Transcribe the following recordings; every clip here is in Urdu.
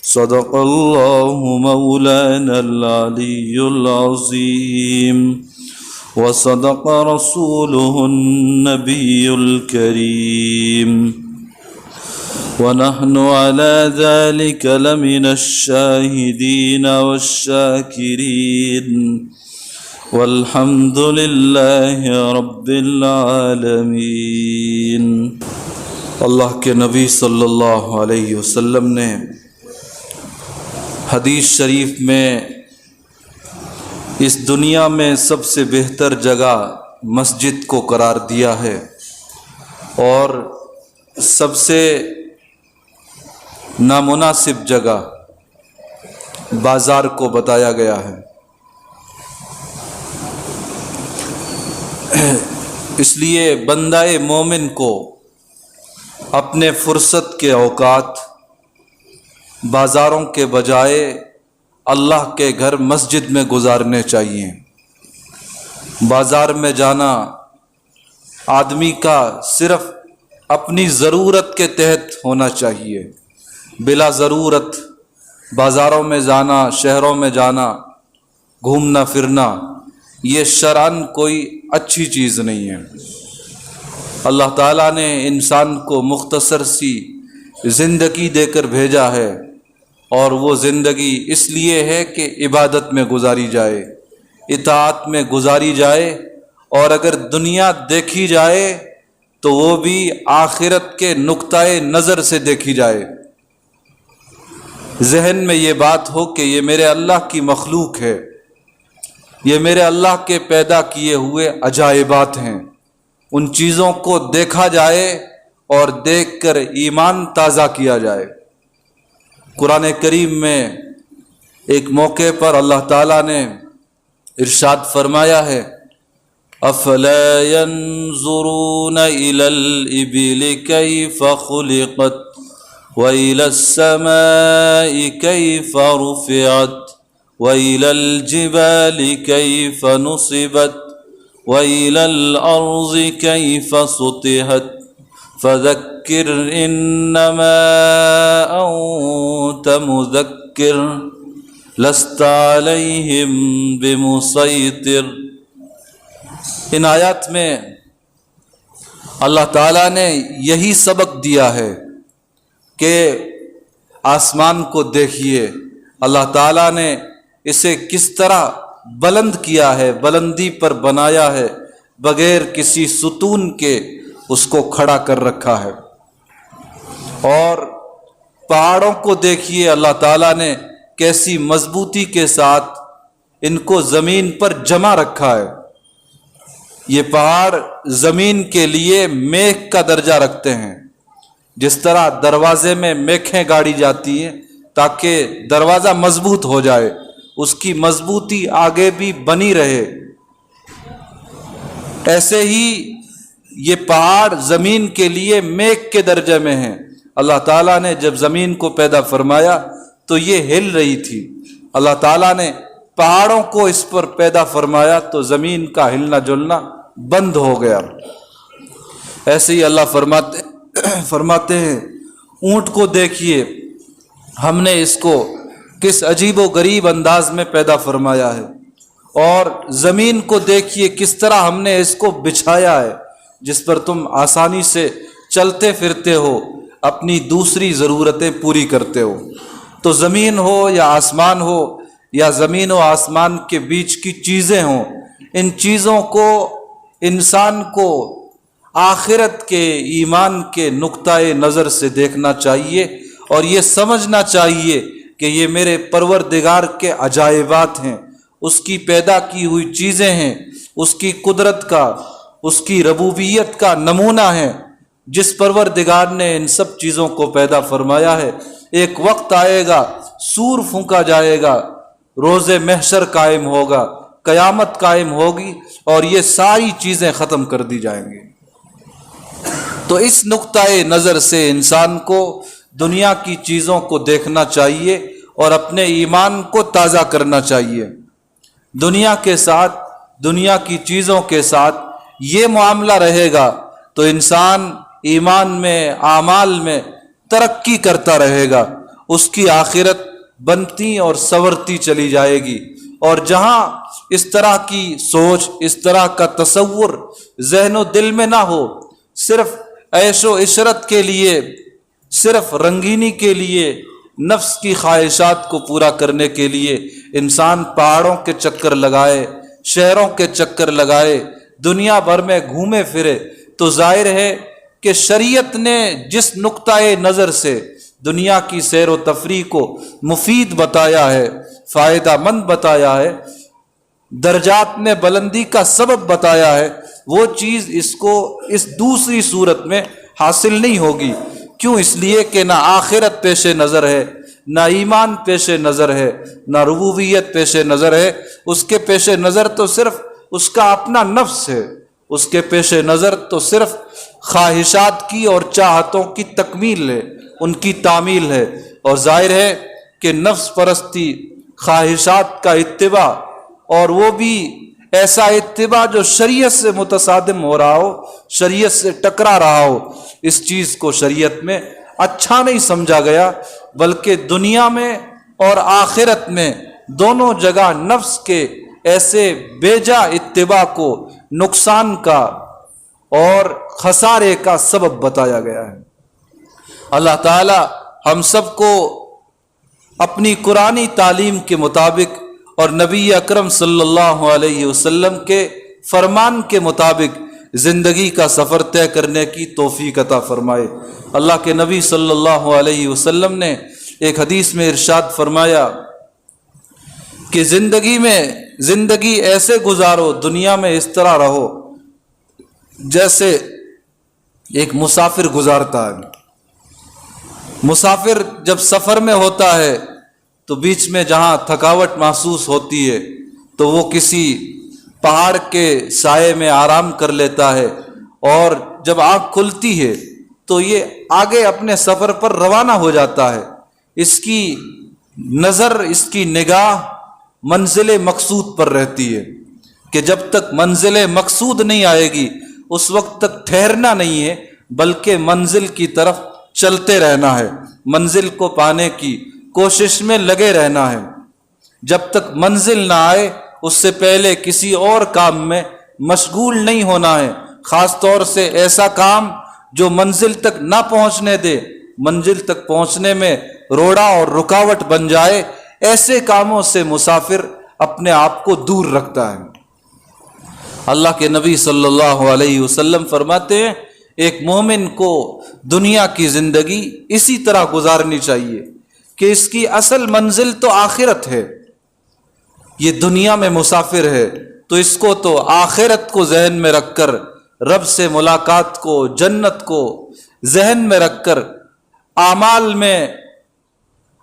صدق الله مولانا العلي العظيم وصدق رسوله النبي الكريم ونحن على ذلك لمن الشاهدين والشاكرين والحمد لله رب العالمين۔ اللہ کے نبی صلی اللہ علیہ وسلم نے حدیث شریف میں اس دنیا میں سب سے بہتر جگہ مسجد کو قرار دیا ہے اور سب سے نامناسب جگہ بازار کو بتایا گیا ہے۔ اس لیے بندہ مومن کو اپنے فرصت کے اوقات بازاروں کے بجائے اللہ کے گھر مسجد میں گزارنے چاہیے۔ بازار میں جانا آدمی کا صرف اپنی ضرورت کے تحت ہونا چاہیے، بلا ضرورت بازاروں میں جانا، شہروں میں جانا، گھومنا پھرنا یہ شرعاً کوئی اچھی چیز نہیں ہے۔ اللہ تعالیٰ نے انسان کو مختصر سی زندگی دے کر بھیجا ہے اور وہ زندگی اس لیے ہے کہ عبادت میں گزاری جائے، اطاعت میں گزاری جائے، اور اگر دنیا دیکھی جائے تو وہ بھی آخرت کے نقطۂ نظر سے دیکھی جائے۔ ذہن میں یہ بات ہو کہ یہ میرے اللہ کی مخلوق ہے، یہ میرے اللہ کے پیدا کیے ہوئے عجائبات ہیں، ان چیزوں کو دیکھا جائے اور دیکھ کر ایمان تازہ کیا جائے۔ قرآن کریم میں ایک موقع پر اللہ تعالیٰ نے ارشاد فرمایا ہے، افلا ينظرون الى الابل كيف خلقت والى السماء كيف رفعت والى الجبال كيف نصبت وإلى الأرض كيف سطحت فذكر إنما أنت مذكر لست عليهم بمسيطر۔ ان آیات میں اللہ تعالیٰ نے یہی سبق دیا ہے کہ آسمان کو دیکھیے، اللہ تعالیٰ نے اسے کس طرح بلند کیا ہے، بلندی پر بنایا ہے، بغیر کسی ستون کے اس کو کھڑا کر رکھا ہے۔ اور پہاڑوں کو دیکھیے، اللہ تعالیٰ نے کیسی مضبوطی کے ساتھ ان کو زمین پر جمع رکھا ہے۔ یہ پہاڑ زمین کے لیے میخ کا درجہ رکھتے ہیں، جس طرح دروازے میں میخیں گاڑی جاتی ہیں تاکہ دروازہ مضبوط ہو جائے، اس کی مضبوطی آگے بھی بنی رہے، ایسے ہی یہ پہاڑ زمین کے لیے میخ کے درجے میں ہیں۔ اللہ تعالیٰ نے جب زمین کو پیدا فرمایا تو یہ ہل رہی تھی، اللہ تعالیٰ نے پہاڑوں کو اس پر پیدا فرمایا تو زمین کا ہلنا جلنا بند ہو گیا۔ ایسے ہی اللہ فرماتے ہیں، اونٹ کو دیکھیے، ہم نے اس کو کس عجیب و غریب انداز میں پیدا فرمایا ہے، اور زمین کو دیکھیے کس طرح ہم نے اس کو بچھایا ہے جس پر تم آسانی سے چلتے پھرتے ہو، اپنی دوسری ضرورتیں پوری کرتے ہو۔ تو زمین ہو یا آسمان ہو یا زمین و آسمان کے بیچ کی چیزیں ہوں، ان چیزوں کو انسان کو آخرت کے ایمان کے نقطۂ نظر سے دیکھنا چاہیے اور یہ سمجھنا چاہیے کہ یہ میرے پروردگار کے عجائبات ہیں، اس کی پیدا کی ہوئی چیزیں ہیں، اس کی قدرت کا، اس کی ربوبیت کا نمونہ ہے۔ جس پروردگار نے ان سب چیزوں کو پیدا فرمایا ہے، ایک وقت آئے گا، سور پھونکا جائے گا، روز محشر قائم ہوگا، قیامت قائم ہوگی اور یہ ساری چیزیں ختم کر دی جائیں گی۔ تو اس نقطۂ نظر سے انسان کو دنیا کی چیزوں کو دیکھنا چاہیے اور اپنے ایمان کو تازہ کرنا چاہیے۔ دنیا کے ساتھ، دنیا کی چیزوں کے ساتھ یہ معاملہ رہے گا تو انسان ایمان میں، اعمال میں ترقی کرتا رہے گا اس کی آخرت بنتی اور سنورتی چلی جائے گی۔ اور جہاں اس طرح کی سوچ، اس طرح کا تصور ذہن و دل میں نہ ہو، صرف عیش و عشرت کے لیے، صرف رنگینی کے لیے، نفس کی خواہشات کو پورا کرنے کے لیے انسان پہاڑوں کے چکر لگائے، شہروں کے چکر لگائے، دنیا بھر میں گھومے پھرے، تو ظاہر ہے کہ شریعت نے جس نقطۂ نظر سے دنیا کی سیر و تفریح کو مفید بتایا ہے، فائدہ مند بتایا ہے، درجات میں بلندی کا سبب بتایا ہے، وہ چیز اس کو اس دوسری صورت میں حاصل نہیں ہوگی۔ کیوں؟ اس لیے کہ نہ آخرت پیش نظر ہے، نہ ایمان پیش نظر ہے، نہ ربوبیت پیش نظر ہے۔ اس کے پیش نظر تو صرف اس کا اپنا نفس ہے، اس کے پیش نظر تو صرف خواہشات کی اور چاہتوں کی تکمیل ہے، ان کی تعمیل ہے۔ اور ظاہر ہے کہ نفس پرستی، خواہشات کا اتباع، اور وہ بھی ایسا اتباع جو شریعت سے متصادم ہو رہا ہو، شریعت سے ٹکرا رہا ہو، اس چیز کو شریعت میں اچھا نہیں سمجھا گیا، بلکہ دنیا میں اور آخرت میں دونوں جگہ نفس کے ایسے بیجا اتباع کو نقصان کا اور خسارے کا سبب بتایا گیا ہے۔ اللہ تعالی ہم سب کو اپنی قرآنی تعلیم کے مطابق اور نبی اکرم صلی اللہ علیہ وسلم کے فرمان کے مطابق زندگی کا سفر طے کرنے کی توفیق عطا فرمائے۔ اللہ کے نبی صلی اللہ علیہ وسلم نے ایک حدیث میں ارشاد فرمایا کہ زندگی ایسے گزارو، دنیا میں اس طرح رہو جیسے ایک مسافر گزارتا ہے۔ مسافر جب سفر میں ہوتا ہے تو بیچ میں جہاں تھکاوٹ محسوس ہوتی ہے تو وہ کسی پہاڑ کے سائے میں آرام کر لیتا ہے، اور جب آنکھ کھلتی ہے تو یہ آگے اپنے سفر پر روانہ ہو جاتا ہے۔ اس کی نظر، اس کی نگاہ منزل مقصود پر رہتی ہے کہ جب تک منزل مقصود نہیں آئے گی اس وقت تک ٹھہرنا نہیں ہے، بلکہ منزل کی طرف چلتے رہنا ہے، منزل کو پانے کی کوشش میں لگے رہنا ہے۔ جب تک منزل نہ آئے اس سے پہلے کسی اور کام میں مشغول نہیں ہونا ہے، خاص طور سے ایسا کام جو منزل تک نہ پہنچنے دے، منزل تک پہنچنے میں روڑا اور رکاوٹ بن جائے، ایسے کاموں سے مسافر اپنے آپ کو دور رکھتا ہے۔ اللہ کے نبی صلی اللہ علیہ وسلم فرماتے ہیں ایک مومن کو دنیا کی زندگی اسی طرح گزارنی چاہیے کہ اس کی اصل منزل تو آخرت ہے۔ یہ دنیا میں مسافر ہے تو اس کو تو آخرت کو ذہن میں رکھ کر، رب سے ملاقات کو، جنت کو ذہن میں رکھ کر اعمال میں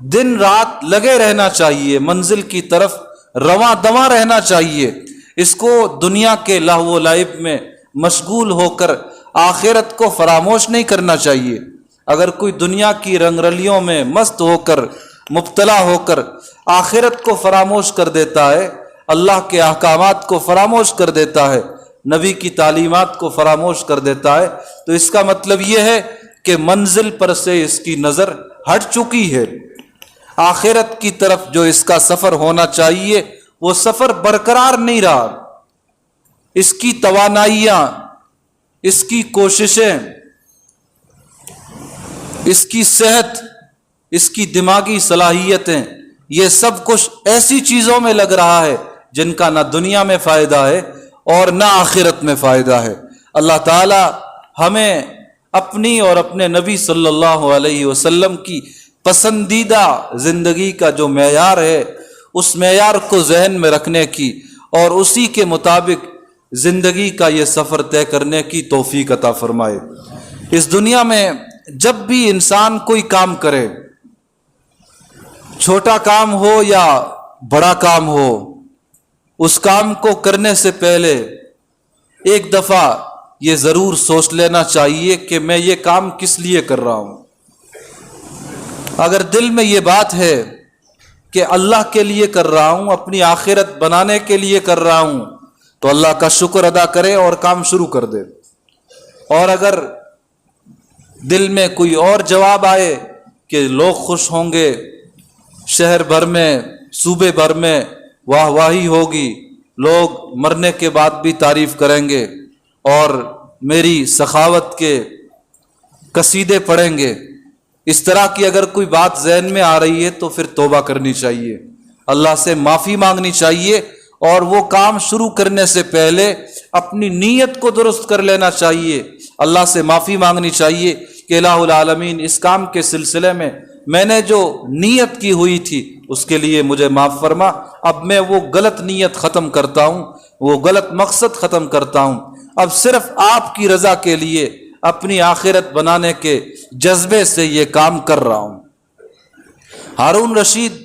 دن رات لگے رہنا چاہیے، منزل کی طرف رواں دواں رہنا چاہیے۔ اس کو دنیا کے لہو و لعب میں مشغول ہو کر آخرت کو فراموش نہیں کرنا چاہیے۔ اگر کوئی دنیا کی رنگ رلیوں میں مست ہو کر، مبتلا ہو کر آخرت کو فراموش کر دیتا ہے، اللہ کے احکامات کو فراموش کر دیتا ہے، نبی کی تعلیمات کو فراموش کر دیتا ہے، تو اس کا مطلب یہ ہے کہ منزل پر سے اس کی نظر ہٹ چکی ہے۔ آخرت کی طرف جو اس کا سفر ہونا چاہیے وہ سفر برقرار نہیں رہا۔ اس کی توانائیاں، اس کی کوششیں، اس کی صحت، اس کی دماغی صلاحیتیں، یہ سب کچھ ایسی چیزوں میں لگ رہا ہے جن کا نہ دنیا میں فائدہ ہے اور نہ آخرت میں فائدہ ہے۔ اللہ تعالی ہمیں اپنی اور اپنے نبی صلی اللہ علیہ وسلم کی پسندیدہ زندگی کا جو معیار ہے اس معیار کو ذہن میں رکھنے کی اور اسی کے مطابق زندگی کا یہ سفر طے کرنے کی توفیق عطا فرمائے۔ اس دنیا میں جب بھی انسان کوئی کام کرے، چھوٹا کام ہو یا بڑا کام ہو، اس کام کو کرنے سے پہلے ایک دفعہ یہ ضرور سوچ لینا چاہیے کہ میں یہ کام کس لیے کر رہا ہوں۔ اگر دل میں یہ بات ہے کہ اللہ کے لیے کر رہا ہوں، اپنی آخرت بنانے کے لیے کر رہا ہوں، تو اللہ کا شکر ادا کرے اور کام شروع کر دے۔ اور اگر دل میں کوئی اور جواب آئے کہ لوگ خوش ہوں گے، شہر بھر میں، صوبے بھر میں واہ واہی ہوگی، لوگ مرنے کے بعد بھی تعریف کریں گے اور میری سخاوت کے قصیدے پڑھیں گے۔ اس طرح کی اگر کوئی بات ذہن میں آ رہی ہے تو پھر توبہ کرنی چاہیے، اللہ سے معافی مانگنی چاہیے، اور وہ کام شروع کرنے سے پہلے اپنی نیت کو درست کر لینا چاہیے، اللہ سے معافی مانگنی چاہیے کہ الہ العالمین اس کام کے سلسلے میں نے جو نیت کی ہوئی تھی اس کے لیے مجھے معاف فرما، اب میں وہ غلط نیت ختم کرتا ہوں، وہ غلط مقصد ختم کرتا ہوں، اب صرف آپ کی رضا کے لیے اپنی آخرت بنانے کے جذبے سے یہ کام کر رہا ہوں۔ ہارون رشید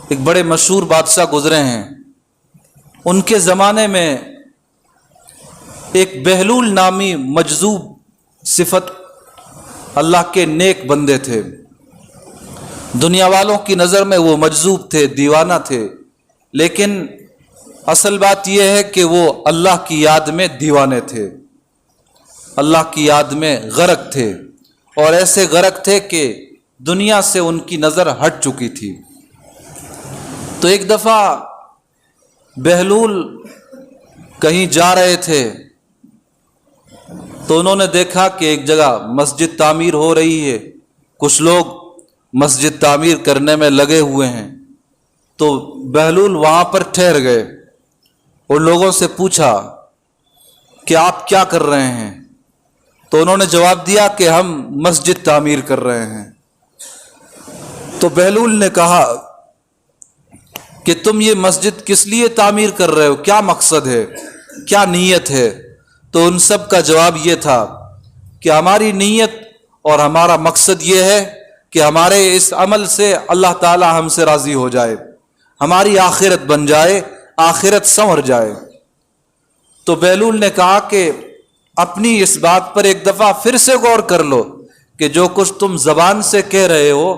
ایک بڑے مشہور بادشاہ گزرے ہیں، ان کے زمانے میں ایک بہلول نامی مجذوب صفت اللہ کے نیک بندے تھے، دنیا والوں کی نظر میں وہ مجذوب تھے، دیوانہ تھے، لیکن اصل بات یہ ہے کہ وہ اللہ کی یاد میں دیوانے تھے، اللہ کی یاد میں غرق تھے، اور ایسے غرق تھے کہ دنیا سے ان کی نظر ہٹ چکی تھی۔ تو ایک دفعہ بہلول کہیں جا رہے تھے تو انہوں نے دیکھا کہ ایک جگہ مسجد تعمیر ہو رہی ہے، کچھ لوگ مسجد تعمیر کرنے میں لگے ہوئے ہیں، تو بہلول وہاں پر ٹھہر گئے، اور لوگوں سے پوچھا کہ آپ کیا کر رہے ہیں؟ تو انہوں نے جواب دیا کہ ہم مسجد تعمیر کر رہے ہیں۔ تو بہلول نے کہا کہ تم یہ مسجد کس لیے تعمیر کر رہے ہو، کیا مقصد ہے، کیا نیت ہے؟ تو ان سب کا جواب یہ تھا کہ ہماری نیت اور ہمارا مقصد یہ ہے کہ ہمارے اس عمل سے اللہ تعالی ہم سے راضی ہو جائے، ہماری آخرت بن جائے، آخرت سنور جائے۔ تو بہلول نے کہا کہ اپنی اس بات پر ایک دفعہ پھر سے غور کر لو کہ جو کچھ تم زبان سے کہہ رہے ہو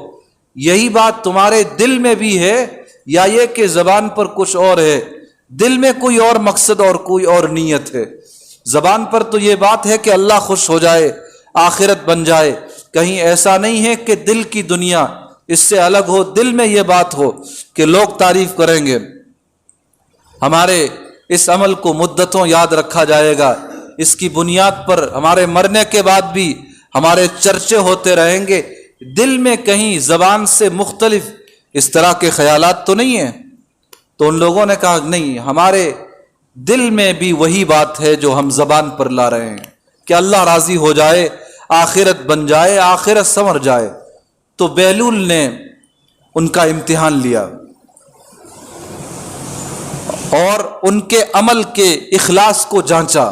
یہی بات تمہارے دل میں بھی ہے، یا یہ کہ زبان پر کچھ اور ہے، دل میں کوئی اور مقصد اور کوئی اور نیت ہے۔ زبان پر تو یہ بات ہے کہ اللہ خوش ہو جائے، آخرت بن جائے، کہیں ایسا نہیں ہے کہ دل کی دنیا اس سے الگ ہو، دل میں یہ بات ہو کہ لوگ تعریف کریں گے، ہمارے اس عمل کو مدتوں یاد رکھا جائے گا، اس کی بنیاد پر ہمارے مرنے کے بعد بھی ہمارے چرچے ہوتے رہیں گے۔ دل میں کہیں زبان سے مختلف اس طرح کے خیالات تو نہیں ہیں؟ تو ان لوگوں نے کہا نہیں، ہمارے دل میں بھی وہی بات ہے جو ہم زبان پر لا رہے ہیں کہ اللہ راضی ہو جائے، آخرت بن جائے، آخرت سنور جائے۔ تو بہلول نے ان کا امتحان لیا اور ان کے عمل کے اخلاص کو جانچا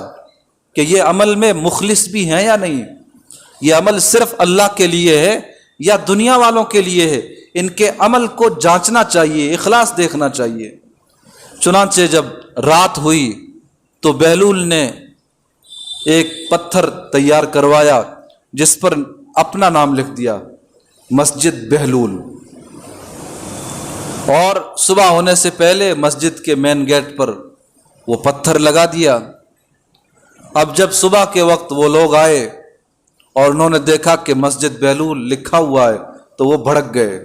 کہ یہ عمل میں مخلص بھی ہیں یا نہیں، یہ عمل صرف اللہ کے لیے ہے یا دنیا والوں کے لیے ہے، ان کے عمل کو جانچنا چاہیے، اخلاص دیکھنا چاہیے۔ چنانچہ جب رات ہوئی تو بہلول نے ایک پتھر تیار کروایا جس پر اپنا نام لکھ دیا، مسجد بہلول، اور صبح ہونے سے پہلے مسجد کے مین گیٹ پر وہ پتھر لگا دیا۔ اب جب صبح کے وقت وہ لوگ آئے اور انہوں نے دیکھا کہ مسجد بہلول لکھا ہوا ہے تو وہ بھڑک گئے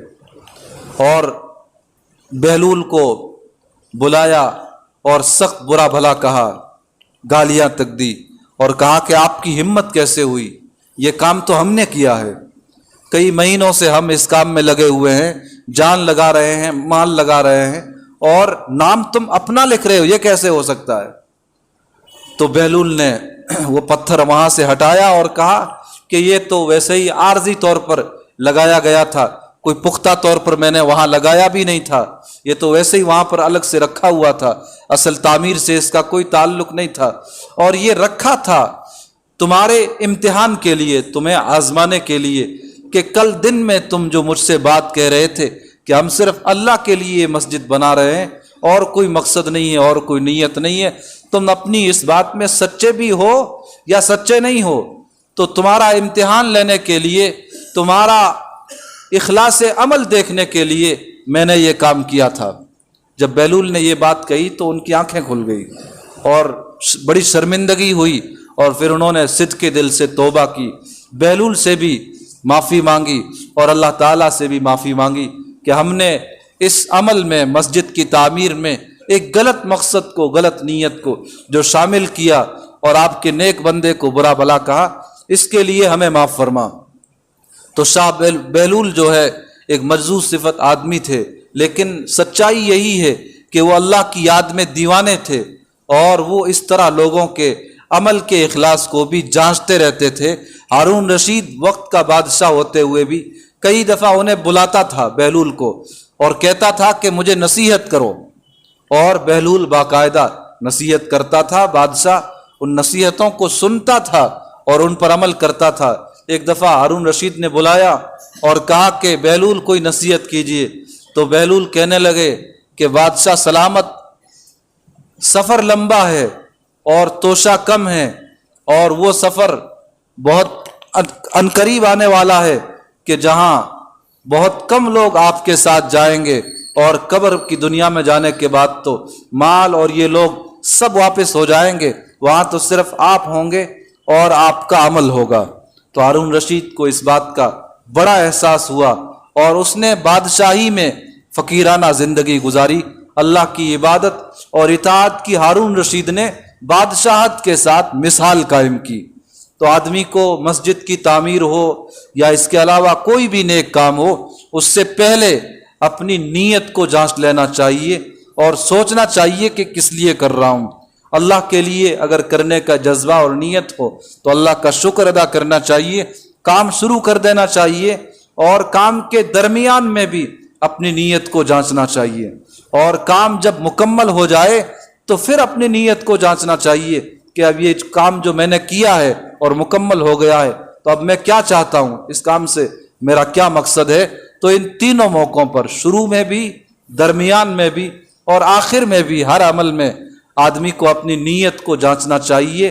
اور بہلول کو بلایا اور سخت برا بھلا کہا، گالیاں تک دی، اور کہا کہ آپ کی ہمت کیسے ہوئی، یہ کام تو ہم نے کیا ہے، کئی مہینوں سے ہم اس کام میں لگے ہوئے ہیں، جان لگا رہے ہیں، مال لگا رہے ہیں، اور نام تم اپنا لکھ رہے ہو، یہ کیسے ہو سکتا ہے؟ تو بہلول نے وہ پتھر وہاں سے ہٹایا اور کہا کہ یہ تو ویسے ہی عارضی طور پر لگایا گیا تھا، کوئی پختہ طور پر میں نے وہاں لگایا بھی نہیں تھا، یہ تو ویسے ہی وہاں پر الگ سے رکھا ہوا تھا، اصل تعمیر سے اس کا کوئی تعلق نہیں تھا، اور یہ رکھا تھا تمہارے امتحان کے لیے، تمہیں آزمانے کے لیے، کہ کل دن میں تم جو مجھ سے بات کہہ رہے تھے کہ ہم صرف اللہ کے لیے یہ مسجد بنا رہے ہیں اور کوئی مقصد نہیں ہے اور کوئی نیت نہیں ہے، تم اپنی اس بات میں سچے بھی ہو یا سچے نہیں ہو، تو تمہارا امتحان لینے کے لیے، تمہارا اخلاص عمل دیکھنے کے لیے میں نے یہ کام کیا تھا۔ جب بہلول نے یہ بات کہی تو ان کی آنکھیں کھل گئی اور بڑی شرمندگی ہوئی، اور پھر انہوں نے صدق کے دل سے توبہ کی۔ بہلول سے بھی معافی مانگی اور اللہ تعالیٰ سے بھی معافی مانگی کہ ہم نے اس عمل میں، مسجد کی تعمیر میں، ایک غلط مقصد کو، غلط نیت کو جو شامل کیا اور آپ کے نیک بندے کو برا بھلا کہا، اس کے لیے ہمیں معاف فرما۔ تو شاہ بہلول جو ہے ایک مجذوب صفت آدمی تھے، لیکن سچائی یہی ہے کہ وہ اللہ کی یاد میں دیوانے تھے، اور وہ اس طرح لوگوں کے عمل کے اخلاص کو بھی جانچتے رہتے تھے۔ ہارون رشید وقت کا بادشاہ ہوتے ہوئے بھی کئی دفعہ انہیں بلاتا تھا بہلول کو، اور کہتا تھا کہ مجھے نصیحت کرو، اور بہلول باقاعدہ نصیحت کرتا تھا۔ بادشاہ ان نصیحتوں کو سنتا تھا اور ان پر عمل کرتا تھا۔ ایک دفعہ ہارون رشید نے بلایا اور کہا کہ بہلول کوئی نصیحت کیجیے، تو بہلول کہنے لگے کہ بادشاہ سلامت، سفر لمبا ہے اور توشہ کم ہے، اور وہ سفر بہت عنقریب آنے والا ہے کہ جہاں بہت کم لوگ آپ کے ساتھ جائیں گے، اور قبر کی دنیا میں جانے کے بعد تو مال اور یہ لوگ سب واپس ہو جائیں گے، وہاں تو صرف آپ ہوں گے اور آپ کا عمل ہوگا۔ تو ہارون رشید کو اس بات کا بڑا احساس ہوا، اور اس نے بادشاہی میں فقیرانہ زندگی گزاری۔ اللہ کی عبادت اور اطاعت کی ہارون رشید نے بادشاہت کے ساتھ مثال قائم کی۔ تو آدمی کو مسجد کی تعمیر ہو یا اس کے علاوہ کوئی بھی نیک کام ہو، اس سے پہلے اپنی نیت کو جانچ لینا چاہیے اور سوچنا چاہیے کہ کس لیے کر رہا ہوں۔ اللہ کے لیے اگر کرنے کا جذبہ اور نیت ہو تو اللہ کا شکر ادا کرنا چاہیے، کام شروع کر دینا چاہیے، اور کام کے درمیان میں بھی اپنی نیت کو جانچنا چاہیے، اور کام جب مکمل ہو جائے تو پھر اپنی نیت کو جانچنا چاہیے کہ اب یہ کام جو میں نے کیا ہے اور مکمل ہو گیا ہے، تو اب میں کیا چاہتا ہوں، اس کام سے میرا کیا مقصد ہے۔ تو ان تینوں موقعوں پر، شروع میں بھی، درمیان میں بھی اور آخر میں بھی، ہر عمل میں آدمی کو اپنی نیت کو جانچنا چاہیے،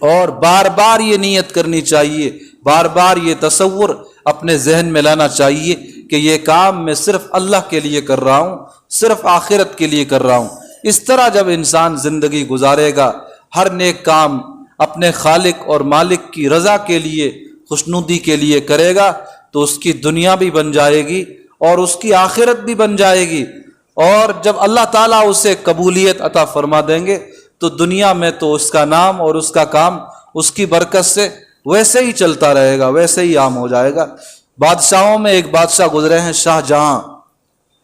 اور بار بار یہ نیت کرنی چاہیے، بار بار یہ تصور اپنے ذہن میں لانا چاہیے کہ یہ کام میں صرف اللہ کے لیے کر رہا ہوں، صرف آخرت کے لیے کر رہا ہوں۔ اس طرح جب انسان زندگی گزارے گا، ہر نیک کام اپنے خالق اور مالک کی رضا کے لیے، خوشنودی کے لیے کرے گا، تو اس کی دنیا بھی بن جائے گی اور اس کی آخرت بھی بن جائے گی، اور جب اللہ تعالیٰ اسے قبولیت عطا فرما دیں گے تو دنیا میں تو اس کا نام اور اس کا کام اس کی برکت سے ویسے ہی چلتا رہے گا، ویسے ہی عام ہو جائے گا۔ بادشاہوں میں ایک بادشاہ گزرے ہیں شاہ جہاں،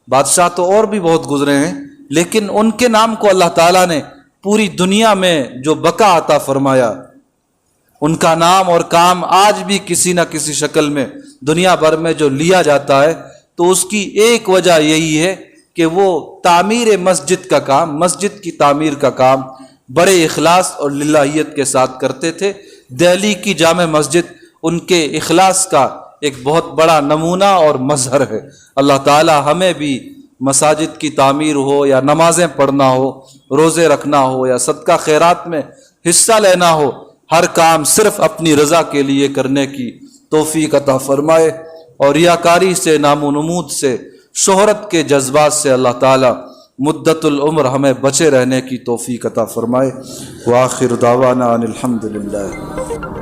بادشاہ تو اور بھی بہت گزرے ہیں، لیکن ان کے نام کو اللہ تعالیٰ نے پوری دنیا میں جو بقا عطا فرمایا، ان کا نام اور کام آج بھی کسی نہ کسی شکل میں دنیا بھر میں جو لیا جاتا ہے، تو اس کی ایک وجہ یہی ہے کہ وہ تعمیر مسجد کا کام، مسجد کی تعمیر کا کام بڑے اخلاص اور للہیت کے ساتھ کرتے تھے۔ دہلی کی جامع مسجد ان کے اخلاص کا ایک بہت بڑا نمونہ اور مظہر ہے۔ اللہ تعالی ہمیں بھی مساجد کی تعمیر ہو یا نمازیں پڑھنا ہو، روزے رکھنا ہو یا صدقہ خیرات میں حصہ لینا ہو، ہر کام صرف اپنی رضا کے لیے کرنے کی توفیق عطا فرمائے، اور ریاکاری سے، نام و نمود سے، شہرت کے جذبات سے اللہ تعالی مدت العمر ہمیں بچے رہنے کی توفیق عطا فرمائے۔ وآخر دعوانا ان الحمد للہ۔